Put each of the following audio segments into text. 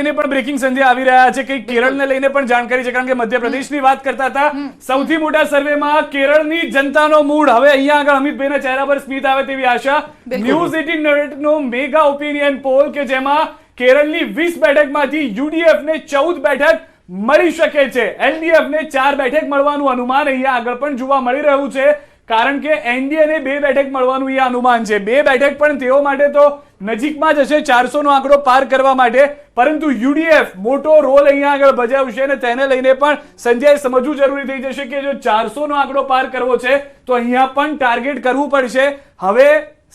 લઈને પણ બ્રેકિંગ સંધ્યા આવી રહ્યા છે, કે કેરળને લઈને પણ જાણકારી છે, કારણ કે મધ્યપ્રદેશની વાત કરતા હતા. સૌથી મોટા સર્વેમાં કેરળની જનતાનો મૂડ. હવે અહીંયા આગળ અમિતભાઈના ચહેરા પર સ્મિત આવે તેવી આશા. ન્યૂઝ 18 નો મેગા ઓપિનિયન પોલ કે જેમાં કેરળની 20 બેઠકમાંથી યુડીએફ ને 14 બેઠક મળી શકે છે, એલડીએફ ને 4 બેઠક મળવાનું અનુમાન અહીંયા આગળ પણ જોવા મળી રહ્યું છે, કારણ કે એનડીએ ને 2 બેઠક મળવાનું અહીંયા અનુમાન છે. 2 બેઠક પણ તેઓ માટે તો નજીકમાં જ હશે 400 નો આંકડો પાર કરવા માટે, પરંતુ યુડીએફ મોટો રોલ અહીંયા આગળ ભજવશે અને તેને લઈને પણ સંજય સમજવું જરૂરી થઈ જશે કે જો 400 નો આંકડો પાર કરવો છે તો અહીંયા પણ ટાર્ગેટ કરવું પડશે. હવે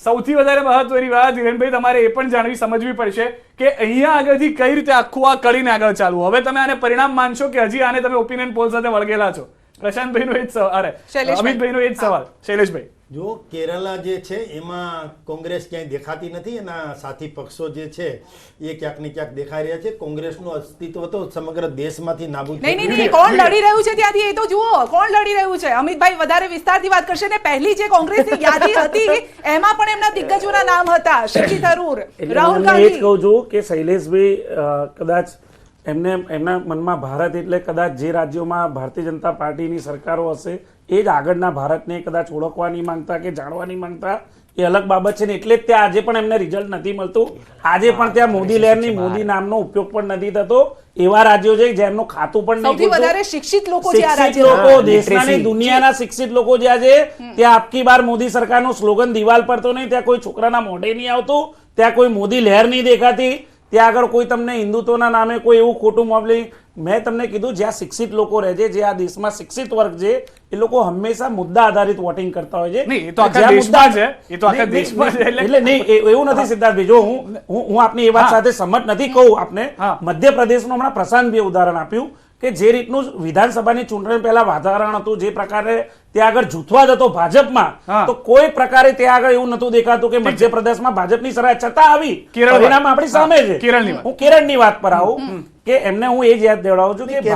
સૌથી વધારે મહત્વની વાત હિરેનભાઈ તમારે એ પણ જાણવી સમજવી પડશે કે અહીંયા આગળથી કઈ રીતે આખું આ કરીને આગળ ચાલવું. હવે તમે આને પરિણામ માનશો કે હજી આને તમે ઓપિનિયન પોલ સાથે વળગેલા છો? પ્રશાંતભાઈનો એ જ સવાલ, અમિતભાઈનો એ જ સવાલ. શૈલેષભાઈ, જો કેરલા જે છે એમાં કોંગ્રેસ ક્યાંય દેખાતી નથી, એના સાથી પક્ષો જે છે એ ક્યાંક ને ક્યાંક દેખાઈ રહ્યા છે. કોંગ્રેસનું અસ્તિત્વ તો સમગ્ર દેશમાંથી નાબૂદ થઈ ગયું છે. નહીં, કોણ લડી રહ્યું છે ત્યાંથી એ તો જુઓ, કોણ લડી રહ્યું છે. અમિતભાઈ વધારે વિસ્તારથી વાત કરશે ને. પહેલી જે કોંગ્રેસની યાદી હતી એમાં પણ એમના દિગ્ગજોના નામ હતા, શશી થરૂર, રાહુલ ગાંધી. એ જ કહું છું કે શૈલેષભાઈ કદાચ એમના મનમાં ભારત એટલે કદાચ જે રાજ્યોમાં ભારતીય જનતા પાર્ટીની સરકારો હશે એ જ આગળના ભારતને કદાચ ઓળખવાની માંગતા કે જાણવાની માંગતા, એ અલગ બાબત છે ને. એટલે જ ત્યાં આજે પણ એમને રિઝલ્ટ નથી મળતું. આજે પણ ત્યાં મોદી લહેરની મોદી નામનો ઉપયોગ પણ નથી થતો. એવા રાજ્યો છે જેમનું ખાતું પણ સૌથી વધારે શિક્ષિત લોકો છે આ શિક્ષિત રાજ્યમાં. લોકો, દેશના નહીં દુનિયાના શિક્ષિત લોકો જ્યાં છે ત્યાં આપકી બાર મોદી સરકારનું સ્લોગન દિવાલ પર તો નહીં, ત્યાં કોઈ છોકરાના મોઢે નહીં આવતું, ત્યાં કોઈ મોદી લહેર નહીં દેખાતી, ત્યાં આગળ કોઈ તમને હિન્દુત્વના નામે કોઈ એવું ખોટું મોકલી. મેં તમને કીધું જ્યાં શિક્ષિત લોકો રહે છે, જે આ દેશમાં શિક્ષિત વર્ગ છે, એ લોકો હંમેશા મુદ્દા આધારિત વોટિંગ કરતા હોય છે. નહીં, એ તો આખા દેશમાં છે, એ તો આખા દેશમાં છે. એટલે નહીં, એવું નથી સિદ્ધાર્થભાઈ. જો હું આપની એ વાત સાથે સંમત નથી. કહું આપને મધ્યપ્રદેશનું હમણાં પ્રશાંતભાઈએ ઉદાહરણ આપ્યું કે જે રીતનું વિધાનસભાની ચૂંટણી પહેલા વાતાવરણ હતું, જે પ્રકારે ત્યાં આગળ જૂથવાદ હતો ભાજપમાં, તો કોઈ પ્રકારે ત્યાં આગળ એવું નતું દેખાતું કે મધ્યપ્રદેશમાં ભાજપની સરાય છતાં આવી પરિણામ આપણી સામે છે. હું કેરળની વાત પર આવું કે એમને હું એ જ યાદ દેવડાવું છું કે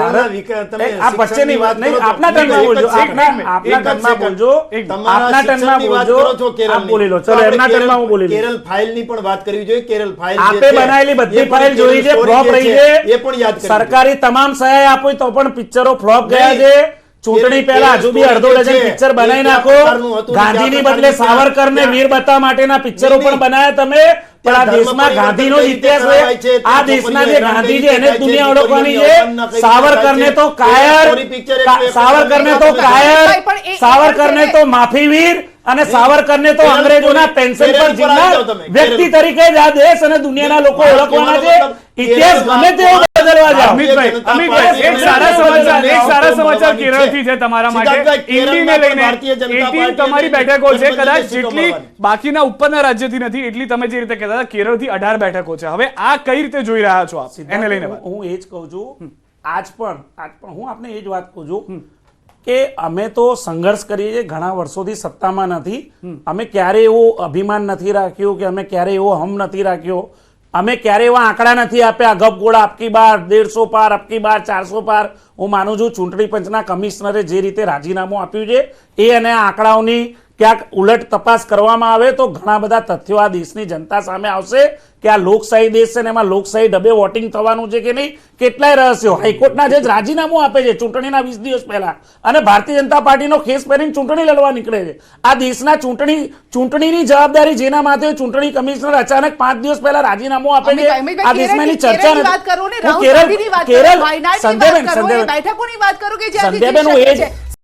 આ વચ્ચેની વાત નહીં, આપના ટર્નમાં બોલજો, આપના ટર્નમાં બોલજો, આપના ટર્નમાં બોલજો, આપ બોલી લો. ચલો એમના ટર્નમાં હું બોલી લઉં. કેરળ ફાઇલની પણ વાત કરવી જોઈએ. કેરળ ફાઇલ આપે બનાવેલી બધી ફાઇલ જોઈ છે, ફ્લોપ રહી છે. એ પણ યાદ કરવી. સરકારી તમામ સહાય આપો તો પણ પિક્ચરો ફ્લોપ ગયા છે. ચૂંટણી પહેલા હજુ બી અડધો ડઝન પિક્ચર બનાવી નાખો. ગાંધીની બદલે સાવરકર ને વીર બતાવવા માટેના પિક્ચરો પણ બનાવ્યા તમે. પણ આ દેશમાં ગાંધીનો જ ઇતિહાસ છે. આ દેશના જે ગાંધી છે એને દુનિયા ઓળખવાની છે. સાવરકરને તો કાયર, સાવરકરને તો કાયર, સાવરકરને તો માફીવીર અને સાવરકરને તો અંગ્રેજોના પેન્શન પર જીવનાર વ્યક્તિ તરીકે જ આ દેશ અને દુનિયાના લોકો ઓળખવાના છે. ઇતિહાસ ગમે તેવો બદલવા જાવ. અમિતભાઈ, એક સારા સમાચાર કેરળથી છે તમારા માટે. ઇન્ડીને લઈને 18 તમારી બેઠકો છે, કદાચ જેટલી બાકીના ઉપરના રાજ્યથી નથી એટલી તમે જે રીતે કહેતા હતા કેરળથી 18 બેઠકો છે. હવે આ કઈ રીતે જોઈ રહ્યા છો આપ એને લઈને? હું એ જ કહું છું, આજ પણ હું આપને એ જ વાત કહું છું કે અમે તો સંઘર્ષ કરીએ છીએ, ઘણા વર્ષોથી સત્તામાં નથી. અમે ક્યારે એવો અભિમાન નથી રાખ્યું કે અમે ક્યારે એવો હમ નથી રાખ્યો. અમે ક્યારે એવા આંકડા નથી આપ્યા ગપગોળા આપકી બાર 150 પાર, આપકી બાર 400 પાર. હું માનું છું ચૂંટણી પંચના કમિશનરે જે રીતે રાજીનામું આપ્યું છે એ અને આંકડાઓની ક્યાંક ઉલટ તપાસ કરવામાં આવે તો ઘણા બધા તથ્યો આ દેશની જનતા સામે આવશે કે આ લોકશાહી દેશ છે ને એમાં લોકશાહી ડબે વોટિંગ થવાનું છે કે નહીં. કેટલાય રહસ્યો હાઈકોર્ટના જજ રાજીનામું આપે છે ચૂંટણીના 20 દિવસ પહેલા અને ભારતીય જનતા પાર્ટીનો ખેસ પહેરીને ચૂંટણી લડવા નીકળે છે. આ દેશના ચૂંટણીની જવાબદારી જેના માથે ચૂંટણી કમિશનર અચાનક 5 દિવસ પહેલા રાજીનામું આપે છે. આ દેશમાંની ચર્ચા વાત કરો ને, રાહુલ ગાંધીની વાત કરો, વાયનાડની વાત કરો, બેઠકોની વાત કરો કે જે સંધ્યાબેન